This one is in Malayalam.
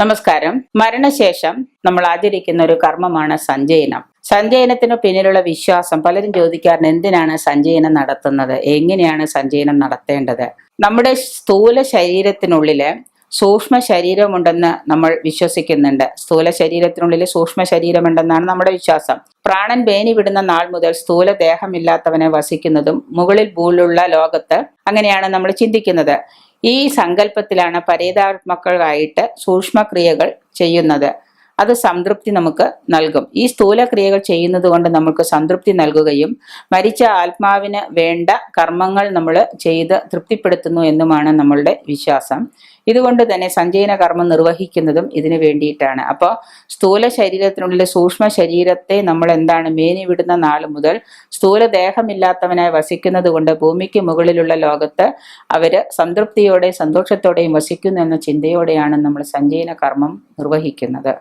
നമസ്കാരം. മരണശേഷം നമ്മൾ ആചരിക്കുന്ന ഒരു കർമ്മമാണ് സഞ്ചയനം. സഞ്ചയനത്തിന് പിന്നിലുള്ള വിശ്വാസം പലരും ചോദിക്കാറുണ്ട്, എന്തിനാണ് സഞ്ചയനം നടത്തുന്നത്, എങ്ങനെയാണ് സഞ്ചയനം നടത്തേണ്ടത്? നമ്മുടെ സ്ഥൂല ശരീരത്തിനുള്ളില് സൂക്ഷ്മ ശരീരമുണ്ടെന്ന് നമ്മൾ വിശ്വസിക്കുന്നുണ്ട്. സ്ഥൂല ശരീരത്തിനുള്ളിൽ സൂക്ഷ്മ ശരീരമുണ്ടെന്നാണ് നമ്മുടെ വിശ്വാസം. പ്രാണൻ വേനി വിടുന്ന നാൾ മുതൽ സ്ഥൂല ദേഹമില്ലാത്തവനെ വസിക്കുന്നതും മുകളിൽ ഭൂലുള്ള ലോകത്ത് അങ്ങനെയാണ് നമ്മൾ ചിന്തിക്കുന്നത്. ഈ സങ്കല്പത്തിലാണ് പരേതാത്മാക്കളായിട്ട് സൂക്ഷ്മക്രിയകൾ ചെയ്യുന്നത്. അത് സംതൃപ്തി നമുക്ക് നൽകും. ഈ സ്ഥൂല ക്രിയകൾ ചെയ്യുന്നത് കൊണ്ട് നമുക്ക് സംതൃപ്തി നൽകുകയും മരിച്ച ആത്മാവിന് വേണ്ട കർമ്മങ്ങൾ നമ്മൾ ചെയ്ത് തൃപ്തിപ്പെടുത്തുന്നു എന്നുമാണ് നമ്മളുടെ വിശ്വാസം. ഇതുകൊണ്ട് തന്നെ സഞ്ചയന കർമ്മം നിർവഹിക്കുന്നതും ഇതിനു വേണ്ടിയിട്ടാണ്. അപ്പോൾ സ്ഥൂല ശരീരത്തിനുള്ളിലെ സൂക്ഷ്മ ശരീരത്തെ നമ്മൾ എന്താണ് മേനി വിടുന്ന നാൾ മുതൽ സ്ഥൂല ദേഹമില്ലാത്തവനായി വസിക്കുന്നത് കൊണ്ട് ഭൂമിക്ക് മുകളിലുള്ള ലോകത്ത് അവര് സംതൃപ്തിയോടെയും സന്തോഷത്തോടെയും വസിക്കുന്നു എന്ന ചിന്തയോടെയാണ് നമ്മൾ സഞ്ചയന കർമ്മം നിർവഹിക്കുന്നത്.